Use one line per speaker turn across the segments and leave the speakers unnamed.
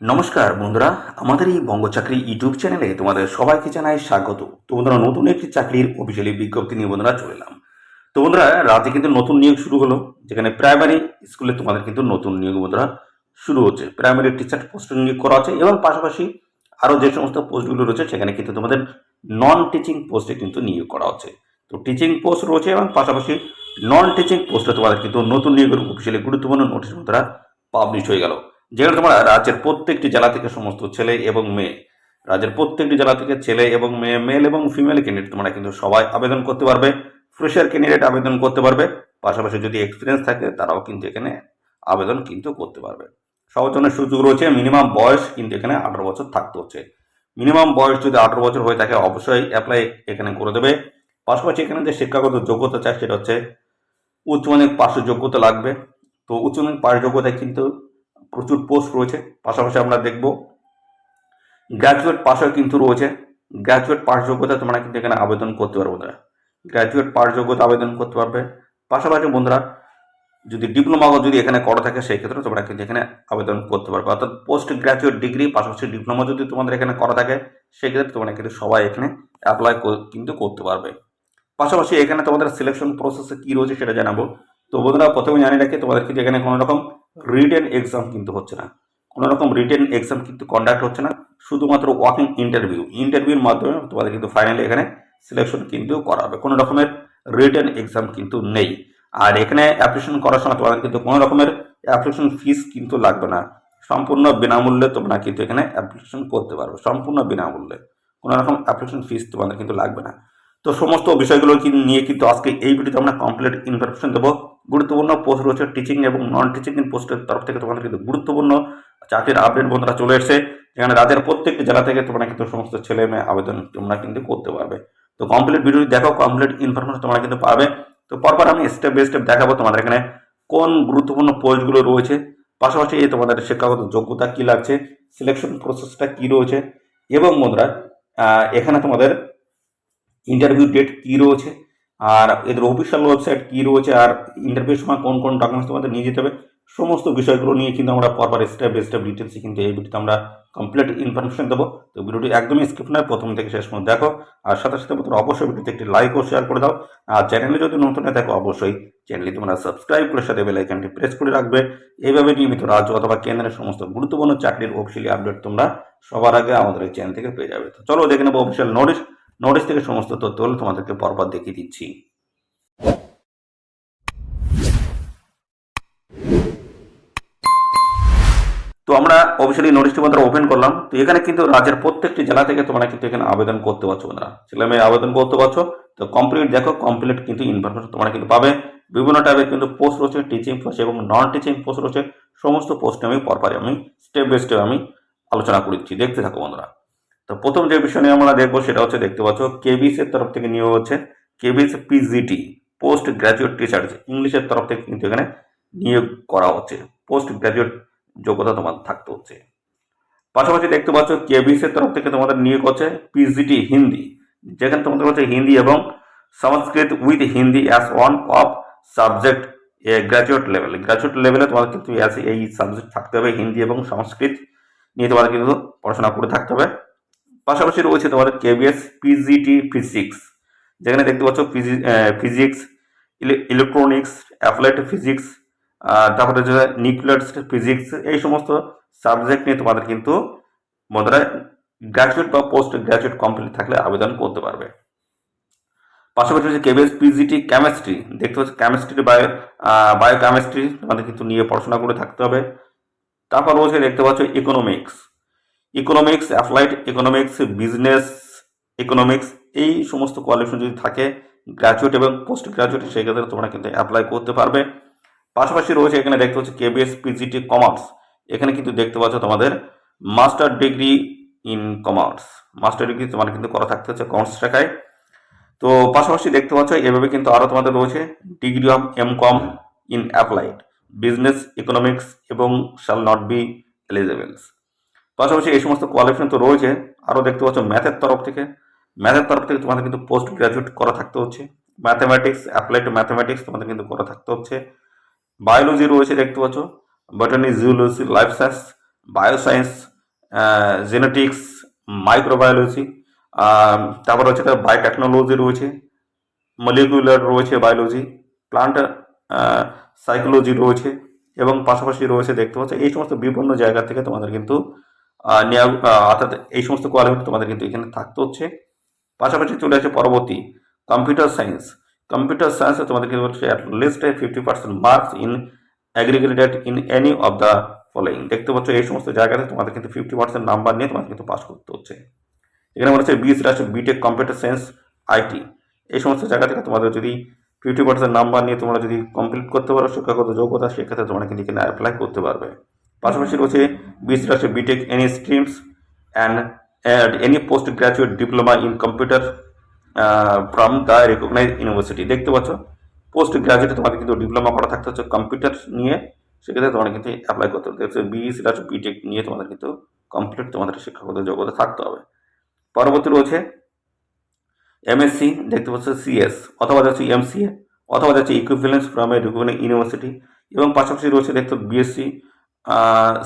নমস্কার বন্ধুরা, আমাদের এই বঙ্গ চাকরি ইউটিউব চ্যানেলে তোমাদের সবাইকে জানাই স্বাগত। তো বন্ধুরা, নতুন একটি চাকরির অফিসিয়ালি বিজ্ঞপ্তি নিয়ে বন্ধুরা চলে এলাম। তো বন্ধুরা, রাতে কিন্তু নতুন নিয়োগ শুরু হলো, যেখানে প্রাইমারি স্কুলে তোমাদের কিন্তু নতুন নিয়োগ বন্ধুরা শুরু হচ্ছে। প্রাইমারি টিচার পোস্টে নিয়োগ করা হচ্ছে এবং পাশাপাশি আরও যে সমস্ত পোস্টগুলো রয়েছে সেখানে কিন্তু তোমাদের নন টিচিং পোস্টে কিন্তু নিয়োগ করা হচ্ছে। তো টিচিং পোস্ট রয়েছে এবং পাশাপাশি নন টিচিং পোস্টে তোমাদের কিন্তু নতুন নিয়োগের অফিসিয়ালি গুরুত্বপূর্ণ নোটিশ বন্ধুরা পাবলিশ হয়ে গেল। যেখানে তোমরা রাজ্যের প্রত্যেকটি জেলা থেকে সমস্ত ছেলে এবং মেয়ে, রাজ্যের প্রত্যেকটি জেলা থেকে ছেলে এবং মেয়ে, মেল এবং ফিমেল ক্যান্ডিডেট তোমরা কিন্তু সবাই আবেদন করতে পারবে। ফ্রেশার ক্যান্ডিডেট আবেদন করতে পারবে, পাশাপাশি যদি এক্সপিরিয়েন্স থাকে তারাও কিন্তু এখানে আবেদন কিন্তু করতে পারবে। সবার জন্য সুযোগ রয়েছে। মিনিমাম বয়স কিন্তু এখানে 18 বছর থাকতে হচ্ছে। মিনিমাম বয়স যদি 18 বছর হয়ে থাকে অবশ্যই অ্যাপ্লাই এখানে করে দেবে। পাশাপাশি এখানে যে শিক্ষাগত যোগ্যতা চাই সেটা হচ্ছে উচ্চমাধ্যমিক পাশ যোগ্যতা লাগবে। তো উচ্চমাধ্যমিক পাশ যোগ্যতায় কিন্তু প্রচুর পোস্ট রয়েছে। পাশাপাশি আমরা দেখব গ্র্যাজুয়েট পাশও কিন্তু রয়েছে। গ্র্যাজুয়েট পাশ যোগ্যতা তোমরা কিন্তু এখানে আবেদন করতে পারবে বন্ধুরা। গ্র্যাজুয়েট পাশ যোগ্যতা আবেদন করতে পারবে। পাশাপাশি বন্ধুরা, যদি ডিপ্লোমা যদি এখানে করা থাকে সেই ক্ষেত্রে তোমরা কিন্তু এখানে আবেদন করতে পারবে। অর্থাৎ পোস্ট গ্র্যাজুয়েট ডিগ্রি পাশাপাশি ডিপ্লোমা যদি তোমাদের এখানে করা থাকে সেই ক্ষেত্রে তোমরা কিন্তু সবাই এখানে অ্যাপ্লাই কিন্তু করতে পারবে। পাশাপাশি এখানে তোমাদের সিলেকশন প্রসেসে কি রয়েছে সেটা জানাবো। তো বন্ধুরা, প্রথমে জানিয়ে রাখি তোমাদের কিন্তু এখানে কোনো রকম রিটেন এক্সাম কিন্তু হচ্ছে না। কোনো রকম রিটেন এক্সাম কিন্তু কন্ডাক্ট হচ্ছে না, শুধুমাত্র ওয়াকিং ইন্টারভিউর মাধ্যমে তোমাদের কিন্তু ফাইনালি এখানে সিলেকশন কিন্তু করা হবে। কোনো রকমের রিটেন এক্সাম কিন্তু নেই। আর এখানে অ্যাপ্লিকেশন করার সময় তোমাদের কিন্তু কোনো রকমের অ্যাপ্লিকেশন ফিস কিন্তু লাগবে না। সম্পূর্ণ বিনামূল্যে তোমরা কিন্তু এখানে অ্যাপ্লিকেশন করতে পারবে, সম্পূর্ণ বিনামূল্যে। কোনো রকম অ্যাপ্লিকেশন ফিস তোমাদের কিন্তু লাগবে না। তো সমস্ত বিষয়গুলো নিয়ে কিন্তু আজকে এই ভিডিওতে আমরা কমপ্লিট ইনফরমেশন দেবো। গুরুত্বপূর্ণ পোস্ট রয়েছে টিচিং এবং নন টিচিং পোস্টের তরফ থেকে তোমাদের কিন্তু গুরুত্বপূর্ণ চাকরির আপডেট বন্ধুরা চলে এসেছে, যেখানে রাজ্যের প্রত্যেকটি জেলা থেকে তোমরা কিন্তু সমস্ত ছেলে মেয়ে আবেদন তোমরা কিন্তু করতে পারবে। তো কমপ্লিট ভিডিওটি দেখো, কমপ্লিট ইনফরমেশন তোমরা কিন্তু পাবে। তো পরপর আমি স্টেপ বাই স্টেপ দেখাবো তোমাদের এখানে কোন গুরুত্বপূর্ণ পোস্টগুলো রয়েছে, পাশাপাশি তোমাদের শিক্ষাগত যোগ্যতা কি লাগছে, সিলেকশন প্রসেসটা কি রয়েছে, এবং বন্ধুরা এখানে তোমাদের ইন্টারভিউ ডেট কী রয়েছে, আর এদের অফিসিয়াল ওয়েবসাইট কী রয়েছে, আর ইন্টারভিউর সময় কোন কোন ডকুমেন্টস তোমাদের নিয়ে যেতে হবে, সমস্ত বিষয়গুলো নিয়ে কিন্তু আমরা পরপর স্টেপ বাই স্টেপ ডিটেলসে কিন্তু এই ভিডিওতে আমরা কমপ্লিট ইনফরমেশন দেবো। তো ভিডিওটি একদমই স্কিপ নয়, প্রথম থেকে শেষ পর্যন্ত দেখো। আর সাথে সাথে তোমরা অবশ্যই ভিডিওতে একটি লাইক ও শেয়ার করে দাও। আর চ্যানেলে যদি নতুন হয়ে থাকো অবশ্যই চ্যানেলটি তোমরা সাবস্ক্রাইব করে সাথে বেল আইকনটি প্রেস করে রাখবে। এইভাবে নিয়মিত রাজ্য অথবা কেন্দ্রের সমস্ত গুরুত্বপূর্ণ চাকরির অফিসিয়ালি আপডেট তোমরা সবার আগে আমাদের এই চ্যানেল থেকে পেয়ে যাবে। তো চলো দেখে নেবো অফিসিয়াল নোটিশ থেকে সমস্ত তথ্যগুলো তোমাদেরকে পরপর দেখিয়ে দিচ্ছি। তো আমরা অফিসিয়ালি নোটিশটি মাত্র ওপেন করলাম। তো এখানে কিন্তু রাজ্যের প্রত্যেকটি জেলা থেকে তোমরা কিন্তু এখানে আবেদন করতে পারছো বন্ধুরা, ছেলে মেয়ে আবেদন করতে পারছো। তো কমপ্লিট দেখো, কমপ্লিট কিন্তু ইনফরমেশন তোমরা কিন্তু পাবে। বিভিন্ন টাইপের কিন্তু পোস্ট রয়েছে, টিচিং পোস্ট এবং নন টিচিং পোস্ট রয়েছে। সমস্ত পোস্ট আমি পরপরই আমি স্টেপ বাই স্টেপ আমি আলোচনা করে দিচ্ছি, দেখতে থাকো বন্ধুরা। তো প্রথম যে বিষয় নিয়ে আমরা দেখবো সেটা হচ্ছে, দেখতে পাচ্ছ কেবিএস এর তরফ থেকে নিয়োগ হচ্ছে। KBS PGT post graduate teacher ইংলিশের তরফ থেকে কিন্তু এখানে নিয়োগ করা হচ্ছে। পোস্ট গ্রাজুয়েট যোগ্যতা তোমাদের থাকতে হচ্ছে। পাশাপাশি দেখতে পাচ্ছ কেবিএস এর তরফ থেকে তোমাদের নিয়োগ হচ্ছে পিজিটি হিন্দি, যেখানে তোমাদের হচ্ছে হিন্দি এবং Sanskrit with Hindi as one of subject graduate লেভেলে তোমাদের কিন্তু এই সাবজেক্ট থাকতে হবে, হিন্দি এবং সংস্কৃত নিয়ে তোমাদের কিন্তু পড়াশোনা করে থাকতে হবে। পাশাপাশি রয়েছে তোমাদের কেবিএস পিজিটি ফিজিক্স, যেখানে দেখতে পাচ্ছ ফিজিক্স, ইলেকট্রনিক্স, অ্যাপ্লাইড ফিজিক্স, তারপরে যে নিউক্লিয়ার ফিজিক্স, এই সমস্ত সাবজেক্ট নিয়ে তোমাদের কিন্তু বন্ধুরা গ্র্যাজুয়েট বা পোস্ট গ্র্যাজুয়েট কমপ্লিট থাকলে আবেদন করতে পারবে। পাশাপাশি হচ্ছে কেবিএস পিজিটি কেমিস্ট্রি, দেখতে পাচ্ছ কেমিস্ট্রি বায়োকেমিস্ট্রি তোমাদের কিন্তু নিয়ে পড়াশোনা করে থাকতে হবে। তারপর রয়েছে দেখতে পাচ্ছ economics, applied economics, business economics, এই সমস্ত কোয়ালিফিকেশন যদি থাকে গ্র্যাজুয়েট এবং পোস্ট গ্র্যাজুয়েট সেই ক্ষেত্রে তোমরা কিন্তু অ্যাপ্লাই করতে পারবে। পাশাপাশি রয়েছে এখানে দেখতে পাচ্ছ কেবিএস পিজিটি কমার্স, এখানে কিন্তু দেখতে পাচ্ছ তোমাদের master degree in commerce, master degree তোমার কিন্তু করা থাকতে হচ্ছে কমার্স শাখায়। তো পাশাপাশি দেখতে পাচ্ছ এভাবে কিন্তু আরও তোমাদের রয়েছে degree of MCom in applied business economics এবং শ্যাল নট বি এলিজেবলস। পাশাপাশি এই সমস্ত কোয়ালিফিকেশন তো রয়েছে। আরও দেখতে পাচ্ছ ম্যাথের তরফ থেকে তোমাদের কিন্তু পোস্ট গ্রাজুয়েট করা থাকতে হচ্ছে। ম্যাথামেটিক্স, অ্যাপ্লাইড ম্যাথামেটিক্স তোমাদের কিন্তু করা থাকতে হচ্ছে। বায়োলজি রয়েছে দেখতে পাচ্ছ, বটানি, geology, life science, bioscience, genetics, microbiology, তারপর হচ্ছে বায়োটেকনোলজি রয়েছে, মলিকুলার রয়েছে বায়োলজি, প্লান্ট সাইকোলজি রয়েছে, এবং পাশাপাশি রয়েছে দেখতে পাচ্ছ এই সমস্ত বিভিন্ন জায়গা থেকে তোমাদের কিন্তু নেওয়া, অর্থাৎ এই সমস্ত কোয়ালিফিকেশন তোমাদের কিন্তু এখানে থাকতে হচ্ছে। পাশাপাশি চলে আসে পরবর্তী কম্পিউটার সায়েন্স। কম্পিউটার সায়েন্সে তোমাদের কিন্তু হচ্ছে at least 50% marks in aggregated in any of the following. দেখতে পাচ্ছ এই সমস্ত জায়গাতে তোমাদের কিন্তু 50% নাম্বার নিয়ে তোমাদের কিন্তু পাস করতে হচ্ছে। এখানে মনে হচ্ছে বিটেক কম্পিউটার সায়েন্স, আইটি, এই সমস্ত জায়গা থেকে তোমাদের যদি 50% নাম্বার নিয়ে তোমরা যদি কমপ্লিট করতে পারো শিক্ষাগত যোগ্যতা, সেক্ষেত্রে তোমরা কিন্তু এখানে অ্যাপ্লাই করতে পারবে। পাশাপাশি রয়েছে BTech any streams and any post graduate diploma in computer from the recognise university. দেখতে পাচ্ছ পোস্ট গ্রাজুয়েটে তোমাদের কিন্তু ডিপ্লোমা করা থাকতে হচ্ছে কম্পিউটার নিয়ে, সেক্ষেত্রে তোমরা কিন্তু অ্যাপ্লাই করতে হবে। দেখছো বিটেক নিয়ে তোমাদের কিন্তু কমপ্লিট তোমাদের শিক্ষাগত যোগ্যতা থাকতে হবে। পরবর্তী রয়েছে এমএসসি, দেখতে পাচ্ছ সিএস, অথবা যাচ্ছে এমসিএ, অথবা যাচ্ছে equivalence from a recognise university, এবং পাশাপাশি রয়েছে দেখতো বিএসসি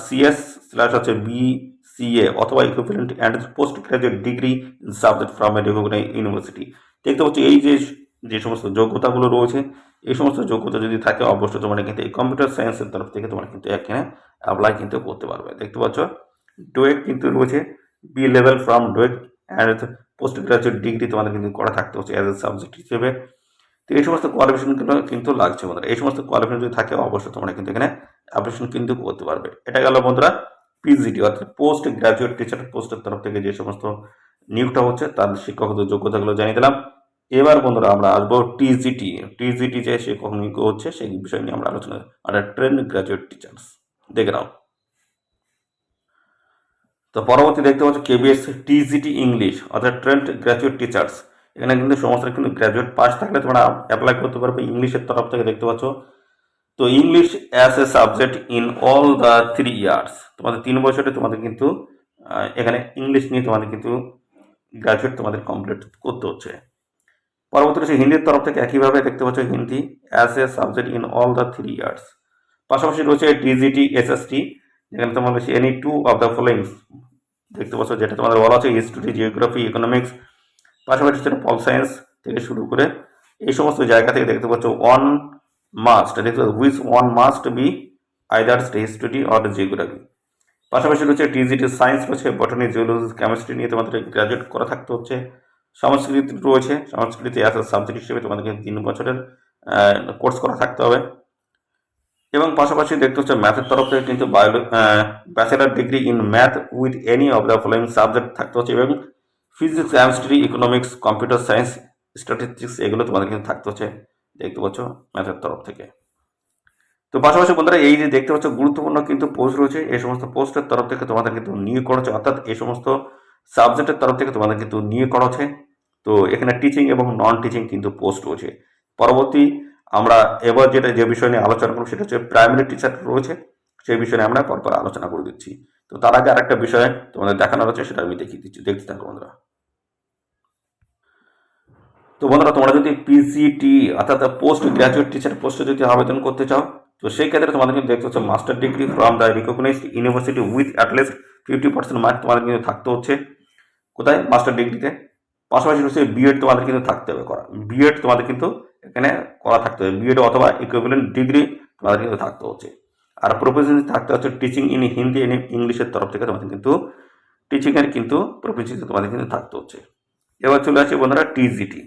সিএস স্ল্যাশ হচ্ছে বিসিএ অথবা equivalent and post graduate degree in subject from a recognise university. দেখতে পাচ্ছ এই যে সমস্ত যোগ্যতাগুলো রয়েছে, এই সমস্ত যোগ্যতা যদি থাকে অবশ্যই তোমরা কিন্তু এই কম্পিউটার সায়েন্সের তরফ থেকে তোমরা কিন্তু এখানে অ্যাপ্লাই কিন্তু করতে পারবে। দেখতে পাচ্ছ ডোয়েক কিন্তু রয়েছে, B level from DOEACC and post graduate degree তোমাদের কিন্তু করা থাকতে হচ্ছে অ্যাজ এ সাবজেক্ট হিসেবে। তো এই সমস্ত কোয়ালিফিকেশনগুলো কিন্তু লাগছে বন্ধুরা। এই সমস্ত কোয়ালিফিকেশন যদি থাকে অবশ্যই তোমরা কিন্তু এখানে অ্যাপ্লিকেশন কিন্তু করতে পারবে। এটা গেল বন্ধুরা পিজিটি অর্থাৎ পোস্ট গ্রাজুয়েট টিচার পোস্টের তরফ থেকে যে সমস্ত নিয়োগটা হচ্ছে তার শিক্ষাগত যোগ্যতাগুলো জানিয়ে দিলাম। এবার বন্ধুরা আমরা আসবো টিজিটি যে শিক্ষক নিয়োগ হচ্ছে সেই বিষয় নিয়ে আমরা আলোচনা, আর ট্রেন্ড গ্রাজুয়েট টিচার্স দেখে নাও। তো পরবর্তী দেখতে পাচ্ছ কেবিএস টিজিটি ইংলিশ অর্থাৎ ট্রেন্ড গ্র্যাজুয়েট টিচার্স। এখানে কিন্তু সমস্ত কিন্তু গ্র্যাজুয়েট পাস থাকলে তোমরা অ্যাপ্লাই করতে পারবে ইংলিশের তরফ থেকে। দেখতে পাচ্ছ তো English as a subject in all the 3 years, তোমাদের 3 বছরে তোমাদের কিন্তু এখানে ইংলিশ নিয়ে তোমাদের কিন্তু গ্র্যাজুয়েট তোমাদের কমপ্লিট করতে হচ্ছে। পরবর্তী হচ্ছে হিন্দির তরফ থেকে একইভাবে দেখতে পাচ্ছ Hindi as a subject in all the 3 years. পাশাপাশি রয়েছে টিজিটি এসএসটি, যেখানে তোমাদের এনি 2 অফ দ্য ফলোয়িংস দেখতে পাচ্ছ, যেটা তোমাদের বলা হচ্ছে হিস্ট্রি, জিওগ্রাফি, ইকোনমিক্স, পাশাপাশি হচ্ছে পল সায়েন্স থেকে শুরু করে এই সমস্ত জায়গা থেকে দেখতে পাচ্ছ ওয়ান মাস্ট, দেখতে পাচ্ছ which one must be either history or geography. পাশাপাশি রয়েছে টিজিটি সায়েন্স রয়েছে, বটানি, জিওলজি, কেমিস্ট্রি নিয়ে তোমাদের গ্রাজুয়েট করা থাকতে হচ্ছে। সংস্কৃত রয়েছে, সংস্কৃতি অ্যাজ এ সাবজেক্ট হিসেবে তোমাদেরকে 3 বছরের কোর্স করা থাকতে হবে। এবং পাশাপাশি দেখতে হচ্ছে ম্যাথের তরফ থেকে কিন্তু bachelor degree in math with any of the following subject থাকতে হচ্ছে, এবং physics, chemistry, economics, computer science, statistics এগুলো তোমাদের কিন্তু থাকতে হচ্ছে দেখতে পাচ্ছ ম্যাথের তরফ থেকে। তো পাশাপাশি বন্ধুরা এই যে দেখতে পাচ্ছ গুরুত্বপূর্ণ কিন্তু পোস্ট রয়েছে, এই সমস্ত পোস্টের তরফ থেকে তোমাদের কিন্তু নিয়োগ করা হচ্ছে, অর্থাৎ এই সমস্ত সাবজেক্টের তরফ থেকে তোমাদের কিন্তু নিয়োগ করা হচ্ছে। তো এখানে টিচিং এবং নন টিচিং কিন্তু পোস্ট রয়েছে। পরবর্তী আমরা এবার যে বিষয় নিয়ে আলোচনা করবো সেটা হচ্ছে প্রাইমারি টিচার রয়েছে, সেই বিষয়ে আমরা পরপর আলোচনা করে দিচ্ছি। তো তার আগে আরেকটা বিষয় তোমাদের দেখানো হচ্ছে, সেটা আমি দেখিয়ে দিচ্ছি, দেখতে থাকো বন্ধুরা। তো বন্ধুরা তোমরা যদি পিজিটি অর্থাৎ পোস্ট গ্রাজুয়েট টিচার পোস্টে যদি আবেদন করতে চাও, তো সেই ক্ষেত্রে তোমাদের কিন্তু দেখতে হচ্ছে master degree from the recognised university with at least 50% mark তোমাদের কিন্তু থাকতে হচ্ছে। কোথায়? মাস্টার ডিগ্রিতে। পাশাপাশি হচ্ছে বিএড তোমাদের কিন্তু থাকতে হবে করা, বিএড তোমাদের কিন্তু এখানে করা থাকতে হবে, বিএড অথবা ইকুইভ্যালেন্ট ডিগ্রি তোমাদের কিন্তু থাকতে হচ্ছে। আর প্রফেশনালি থাকতে হচ্ছে টিচিং ইন হিন্দি ইন ইংলিশের তরফ থেকে তোমাদের কিন্তু টিচিংয়ের কিন্তু প্রফেশনালি তোমাদের কিন্তু থাকতে হচ্ছে। এবার চলে আসছে বন্ধুরা টিজিটি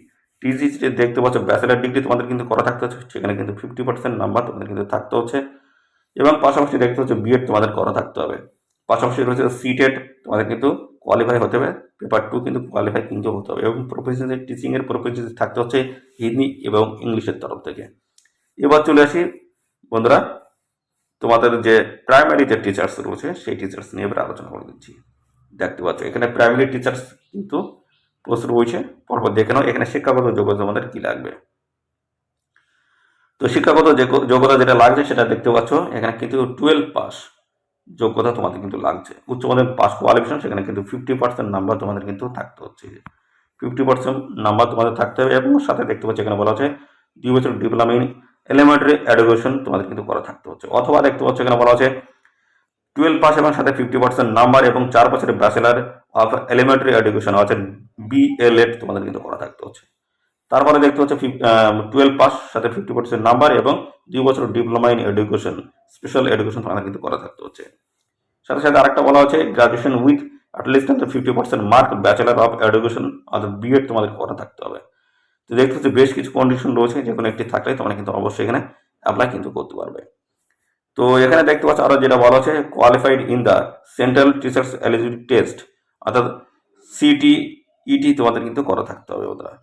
দেখতে পাচ্ছ ব্যাচেলার ডিগ্রি তোমাদের কিন্তু করা থাকতে হচ্ছে, সেখানে কিন্তু 50% নাম্বার তোমাদের কিন্তু থাকতে হচ্ছে, এবং পাশাপাশি দেখতে হচ্ছে বিএড তোমাদের করা থাকতে হবে। পাশাপাশি রয়েছে সিটেট তোমাদের কিন্তু কোয়ালিফাই হতে হবে, পেপার 2 কিন্তু কোয়ালিফাই কিন্তু হতে হবে, এবং প্রফেশনাল টিচিংয়ের প্রফেশনাল থাকতে হচ্ছে হিন্দি এবং ইংলিশের তরফ থেকে। এবার চলে আসি বন্ধুরা তোমাদের যে প্রাইমারি যে টিচার্স রয়েছে সেই টিচার্স নিয়ে এবার আলোচনা করে দিচ্ছি। দেখতে পাচ্ছ এখানে প্রাইমারি টিচার্স কিন্তু পোস্ট রয়েছে, পরপর দেখে নাও এখানে শিক্ষাগত যোগ্যতা আমাদের কি লাগবে। তো শিক্ষাগত যোগ্যতা যেটা লাগছে সেটা দেখতে পাচ্ছ এখানে কিন্তু 12 পাস যোগ্যতা তোমাদের কিন্তু লাগছে। উচ্চ মাধ্যমিক পাস কোয়ালিফিকেশন সেখানে কিন্তু 50% নাম্বার তোমাদের কিন্তু থাকতে হচ্ছে, 50% নাম্বার তোমাদের থাকতে হবে, এবং সাথে দেখতে পাচ্ছি এখানে বলা হচ্ছে 2 বছর ডিপ্লোমা ইন এলিমেন্টারি এডুকেশন তোমাদের কিন্তু করা থাকতে হচ্ছে, অথবা দেখতে পাচ্ছ এখানে বলা হচ্ছে টুয়েলভ পাস এবং সাথে 50% নাম্বার এবং 4 বছরের ব্যাচেলার অফ এলিমেন্টারি এডুকেশন অর্থাৎ BLED তোমাদের কিন্তু করা থাকতে হচ্ছে। তারপরে দেখতে হচ্ছে টুয়েলভ পাস সাথে 50% নাম্বার এবং 2 বছর diploma in education special education তোমাদের কিন্তু করা থাকতে হচ্ছে। সাথে সাথে আরেকটা বলা হচ্ছে graduation with at least 50% mark bachelor of education অর্থাৎ B.Ed তোমাদের করা থাকতে হবে। তো দেখতে হচ্ছে বেশ কিছু কন্ডিশন রয়েছে, যে কোনো একটি থাকলে তোমরা কিন্তু অবশ্যই এখানে অ্যাপ্লাই কিন্তু করতে পারবে। তো এখানে দেখতে পাচ্ছ আরো যেটা বলা হচ্ছে qualified in the central teachers eligibility test অর্থাৎ CTET তোমাদের কিন্তু করা থাকতে হবে। ওরা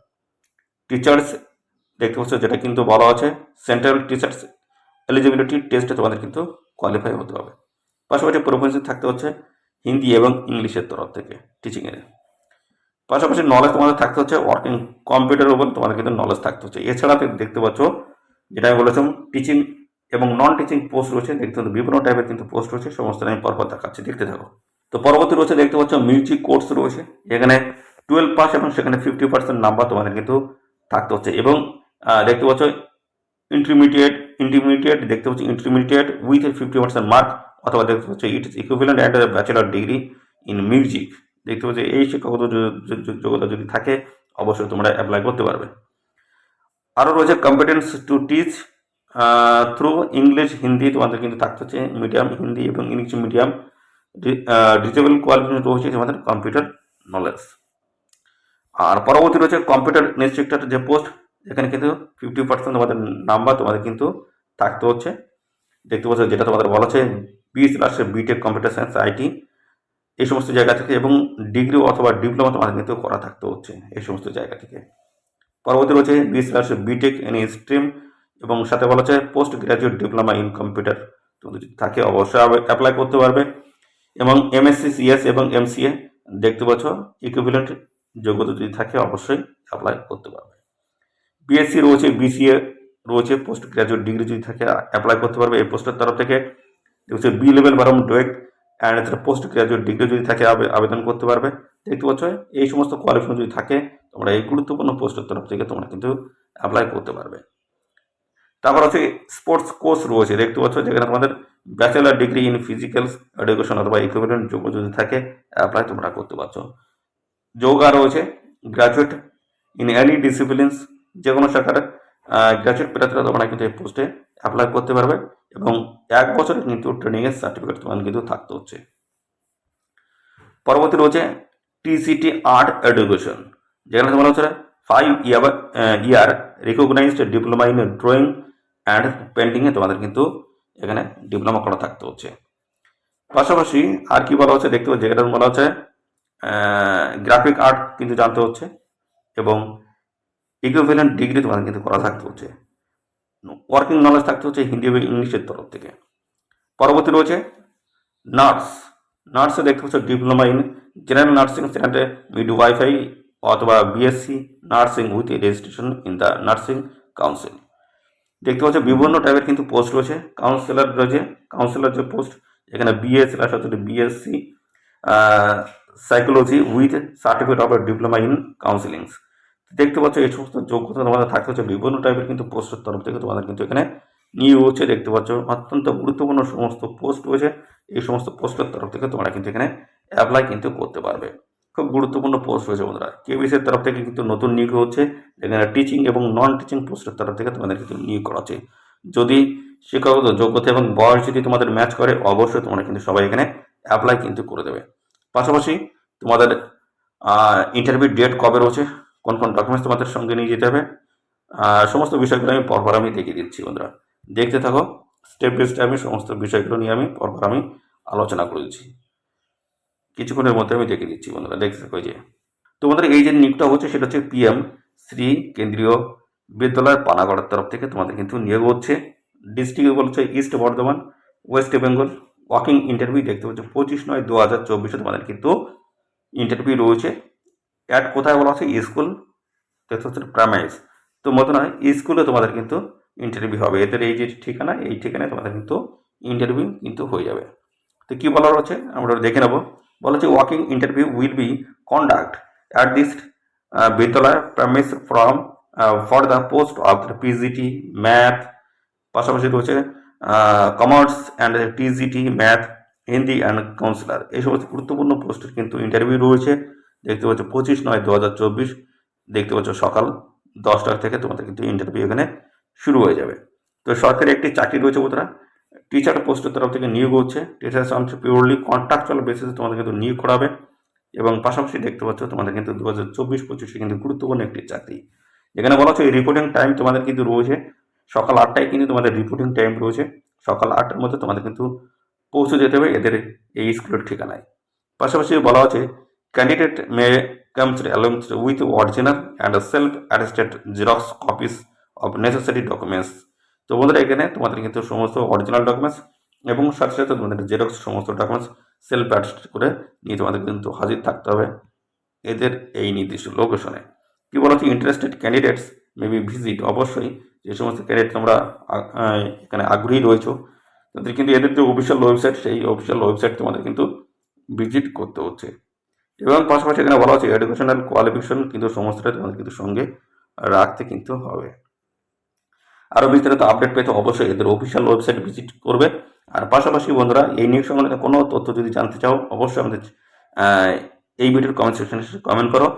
টিচার্স দেখতে পাচ্ছ যেটা কিন্তু বলা আছে সেন্ট্রাল টিচার্স এলিজিবিলিটি টেস্টে তোমাদের কিন্তু কোয়ালিফাই হতে হবে। পাশাপাশি প্রফেশন থাকতে হচ্ছে হিন্দি এবং ইংলিশের তরফ থেকে টিচিংয়ের। পাশাপাশি নলেজ তোমাদের থাকতে হচ্ছে ওয়ার্কিং কম্পিউটারের উপর তোমাদের কিন্তু নলেজ থাকতে হচ্ছে। এছাড়া দেখতে পাচ্ছ যেটা আমি বলেছিলাম টিচিং এবং নন টিচিং পোস্ট রয়েছে, দেখতে হচ্ছে বিভিন্ন টাইপের কিন্তু পোস্ট রয়েছে, সমস্ত আমি পরপর দেখাচ্ছি, দেখতে থাকো। তো পরবর্তী রয়েছে দেখতে পাচ্ছ মিউজিক কোর্স রয়েছে, এখানে 12 পাস এবং সেখানে 50% নাম্বার তোমাদের কিন্তু থাকতে হচ্ছে। এবং দেখতে পাচ্ছ ইন্টারমিডিয়েট দেখতে পাচ্ছি ইন্টারমিডিয়েট উইথ 50% মার্ক অথবা দেখতে পাচ্ছি it is equivalent and bachelor degree in music. দেখতে পাচ্ছি এই শিক্ষাগত যোগ্যতা যদি থাকে অবশ্যই তোমরা অ্যাপ্লাই করতে পারবে। আরও রয়েছে competence to teach through English Hindi তোমাদের কিন্তু থাকতে হচ্ছে মিডিয়াম হিন্দি এবং ইংলিশ মিডিয়াম। ডিজেবল কোয়ালিফিকেশন রয়েছে তোমাদের কম্পিউটার নলেজ। আর পরবর্তী রয়েছে কম্পিউটার ইনস্ট্রাক্টর যে পোস্ট, এখানে কিন্তু 50% তোমাদের নাম্বার তোমাদের কিন্তু থাকতে হচ্ছে। দেখতে পাচ্ছ যেটা তোমাদের বলা হচ্ছে BTech কম্পিউটার সায়েন্স IT এই সমস্ত জায়গা থেকে এবং ডিগ্রি অথবা ডিপ্লোমা তোমাদের কিন্তু করা থাকতে হচ্ছে এই সমস্ত জায়গা থেকে। পরবর্তী রয়েছে BTech এনি স্ট্রিম এবং সাথে বলা হচ্ছে post graduate diploma in computer তোমাদের যদি থাকে অবশ্যই অ্যাপ্লাই করতে পারবে। এবং MSc CS এবং MCA দেখতে পাচ্ছ ইকুইভ্যালেন্ট যোগ্যতা যদি থাকে অবশ্যই অ্যাপ্লাই করতে পারবে। BSc রয়েছে, BCA রয়েছে, পোস্ট গ্রাজুয়েট ডিগ্রি যদি থাকে অ্যাপ্লাই করতে পারবে এই পোস্টের তরফ থেকে। দেখছে B লেভেল বরং ডোয়েক অ্যান্ড পোস্ট গ্রাজুয়েট ডিগ্রি যদি থাকে আবেদন করতে পারবে। দেখতে পাচ্ছ এই সমস্ত কোয়ালিফিকেশন যদি থাকে তোমরা এই গুরুত্বপূর্ণ পোস্টের তরফ থেকে তোমরা কিন্তু অ্যাপ্লাই করতে পারবে। তারপর হচ্ছে স্পোর্টস কোর্স রয়েছে, দেখতে পাচ্ছ যেখানে তোমাদের bachelor degree in physical education অথবা ইকুইভ্যালেন্ট যোগ্য যদি থাকে অ্যাপ্লাই তোমরা করতে পারছো। যোগা রয়েছে গ্রাজুয়েট ইন এনি ডিসিপ্লিনস, যে কোনো শাখার গ্রাজুয়েট প্রার্থীরা তোমরা কিন্তু এই পোস্টে অ্যাপ্লাই করতে পারবে এবং 1 বছরের কিন্তু ট্রেনিংয়ের সার্টিফিকেট তোমার কিন্তু থাকতে হচ্ছে। পরবর্তী রয়েছে TCT আর্ট এডুকেশন, যেখানে তোমার হচ্ছে 5 year recognised diploma in drawing and পেন্টিংয়ে তোমাদের কিন্তু এখানে ডিপ্লোমা করা থাকতে হচ্ছে। পাশাপাশি আর কি বলা হচ্ছে দেখতে পাচ্ছি যেটা বলা হচ্ছে গ্রাফিক আর্ট কিন্তু জানতে হচ্ছে এবং ইকুইভ্যালেন্ট ডিগ্রি তোমাদের কিন্তু করা থাকতে হচ্ছে। ওয়ার্কিং নলেজ থাকতে হচ্ছে হিন্দি এবং ইংলিশের তরফ থেকে। পরবর্তী রয়েছে নার্সে দেখতে পাচ্ছ ডিপ্লোমা ইন জেনারেল নার্সিং সেখানে মিডওয়াইফাই অথবা BSc nursing with registration in the nursing council. দেখতে পাচ্ছ বিভিন্ন টাইপের কিন্তু পোস্ট রয়েছে। কাউন্সিলর যে পোস্ট এখানে BSc psychology with certificate of diploma in counsellings. দেখতে পাচ্ছ এই সমস্ত যোগ্যতা তোমাদের থাকতে হচ্ছে বিভিন্ন টাইপের কিন্তু পোস্টের তরফ থেকে তোমাদের কিন্তু এখানে নিয়োগ হচ্ছে। দেখতে পাচ্ছ অত্যন্ত গুরুত্বপূর্ণ সমস্ত পোস্ট রয়েছে, এই সমস্ত পোস্টের তরফ থেকে তোমরা কিন্তু এখানে অ্যাপ্লাই কিন্তু করতে পারবে। খুব গুরুত্বপূর্ণ পোস্ট রয়েছে বন্ধুরা। KBSের তরফ থেকে কিন্তু নতুন নিয়োগ হচ্ছে, যেখানে টিচিং এবং নন টিচিং পোস্টের তরফ থেকে তোমাদের কিন্তু নিয়োগ করা হচ্ছে। যদি শিক্ষাগত যোগ্যতা এবং বয়স যদি তোমাদের ম্যাচ করে অবশ্যই তোমরা কিন্তু সবাই এখানে অ্যাপ্লাই কিন্তু করে দেবে। পাশাপাশি তোমাদের ইন্টারভিউ ডেট কবে রয়েছে, কোন কোন ডকুমেন্টস তোমাদের সঙ্গে নিয়ে যেতে হবে, সমস্ত বিষয়গুলো আমি পরপর আমি দেখিয়ে দিচ্ছি বন্ধুরা। দেখতে থাকো, স্টেপ বাই স্টেপ আমি সমস্ত বিষয়গুলো নিয়ে আমি পরপর আমি আলোচনা করে দিচ্ছি। কিছুক্ষণের মধ্যে আমি দেখিয়ে দিচ্ছি বন্ধুরা, দেখতে থাকো। যে তোমাদের এই যে নিয়োগটা হচ্ছে সেটা হচ্ছে PM শ্রী কেন্দ্রীয় বিদ্যালয় পানাগড়ের তরফ থেকে তোমাদের কিন্তু নিয়োগ হচ্ছে। ডিস্ট্রিক্ট বলছে east Bardhaman, West Bengal. Walking interview দেখতে পাচ্ছ 25/9/2024 তোমাদের কিন্তু ইন্টারভিউ রয়েছে। অ্যাড কোথায় বলা হচ্ছে স্কুল দেখতে হচ্ছে প্রাইমারিজ। তো মতন স্কুলে তোমাদের কিন্তু ইন্টারভিউ হবে। এদের এই যে ঠিকানা এই ঠিকানায় তোমাদের কিন্তু ইন্টারভিউ কিন্তু হয়ে যাবে। তো কী বলা হচ্ছে আমরা দেখে নেবো। বলা হচ্ছে walking interview will be conduct at this Vidyalaya premise from for the post of PGT math. পাশাপাশি রয়েছে commerce and TGT math Hindi and counsellor, এই সমস্ত গুরুত্বপূর্ণ পোস্টের কিন্তু ইন্টারভিউ রয়েছে। দেখতে পাচ্ছ 25/9/2024, দেখতে পাচ্ছ সকাল 10টা থেকে তোমাদের কিন্তু ইন্টারভিউ এখানে শুরু হয়ে যাবে। তো সরকারি একটি চাকরি রয়েছে বন্ধুরা, টিচার পোস্টের তরফ থেকে নিয়োগ হচ্ছে। টিচার্স অংশ পিওরলি কন্ট্রাকচুয়াল বেসিসে তোমাদের কিন্তু নিয়োগ করাবে। এবং পাশাপাশি দেখতে পাচ্ছ তোমাদের কিন্তু 2024-25 কিন্তু গুরুত্বপূর্ণ একটি চাকরি, যেখানে বলা হচ্ছে এই রিপোর্টিং টাইম তোমাদের কিন্তু রয়েছে সকাল 8টায় কিন্তু তোমাদের রিপোর্টিং টাইম রয়েছে। সকাল 8টার মধ্যে তোমাদের কিন্তু পৌঁছে যেতে হবে এদের এই স্কুলের ঠিকানায়। পাশাপাশি বলা হচ্ছে candidate may comes along with original and self-attested xerox copies of necessary documents। তো বন্ধুরা এখানে তোমাদের কিন্তু সমস্ত অরিজিনাল ডকুমেন্টস এবং সাথে সাথে তোমাদের জেরক্স সমস্ত ডকুমেন্টস সেলফ অ্যাটেস্ট করে নিয়ে তোমাদের কিন্তু হাজির থাকতে হবে এদের এই নির্দিষ্ট লোকেশনে। কি বলা হচ্ছে ইন্টারেস্টেড ক্যান্ডিডেটস মেবি ভিজিট, অবশ্যই যে সমস্ত ক্যান্ডিডেট তোমরা এখানে আগ্রহী রয়েছো তাদের কিন্তু এদের যে অফিসিয়াল ওয়েবসাইট, সেই অফিসিয়াল ওয়েবসাইট তোমাদের কিন্তু ভিজিট করতে হচ্ছে। এবং পাশাপাশি এখানে বলা হচ্ছে এডুকেশনাল কোয়ালিফিকেশন কিন্তু সমস্তটা তোমাদের কিন্তু সঙ্গে রাখতে কিন্তু হবে। আরও বিস্তারিত আপডেট পেতে অবশ্যই এদের অফিসিয়াল ওয়েবসাইট ভিজিট করবে। আর পাশাপাশি বন্ধুরা এই নিয়োগ সংক্রান্ত কোনো তথ্য যদি জানতে চাও অবশ্যই আমাদের এই ভিডিওর কমেন্ট সেকশনে কমেন্ট করো।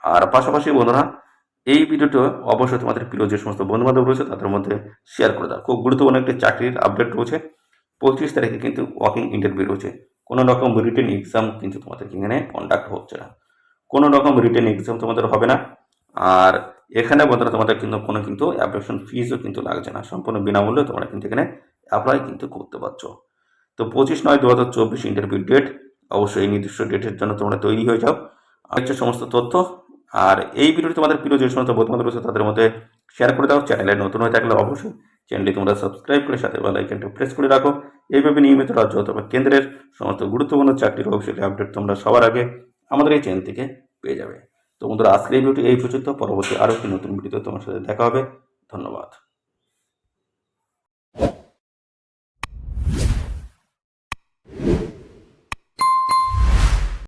আর পাশাপাশি বন্ধুরা এই ভিডিওটা অবশ্যই তোমাদের প্রিয় যে সমস্ত বন্ধুবান্ধব রয়েছে তাদের মধ্যে শেয়ার করে দাও। খুব গুরুত্বপূর্ণ একটি চাকরির আপডেট রয়েছে। 25 তারিখে কিন্তু ওয়াকিং ইন্টারভিউ রয়েছে। কোনো রকম রিটেন এক্সাম কিন্তু তোমাদের এখানে কন্ডাক্ট হচ্ছে না, কোনো রকম রিটেন এক্সাম তোমাদের হবে না। আর এখানে বন্ধুরা তোমাদের কিন্তু কোনো কিন্তু অ্যাপ্লিকেশন ফিজও কিন্তু লাগছে না, সম্পূর্ণ বিনামূল্যে তোমরা কিন্তু এখানে অ্যাপ্লাই কিন্তু করতে পারছো। তো 25/9/2024 ইন্টারভিউ ডেট, অবশ্যই এই নির্দিষ্ট ডেটের জন্য তোমরা তৈরি হয়ে যাও। আর হচ্ছে সমস্ত তথ্য। আর এই ভিডিওটি তোমাদের প্রিয় যে সমস্ত বন্ধুবান্ধব রয়েছে তাদের মধ্যে শেয়ার করে দাও। চ্যানেলে নতুন হয়ে থাকলে অবশ্যই চ্যানেলটি তোমরা সাবস্ক্রাইব করে সাথে বেল আইকনটি প্রেস করে রাখো। এইভাবে নিয়মিত রাজ্য অথবা কেন্দ্রের সমস্ত গুরুত্বপূর্ণ চাকরির অফিসিয়ালি আপডেট তোমরা সবার আগে আমাদের এই চ্যানেল থেকে পেয়ে যাবে। তো বন্ধুরা আজকের এই ভিডিওটি এই পর্যন্ত, পরবর্তী আরও একটি নতুন ভিডিওতে তোমার সাথে দেখা হবে। ধন্যবাদ।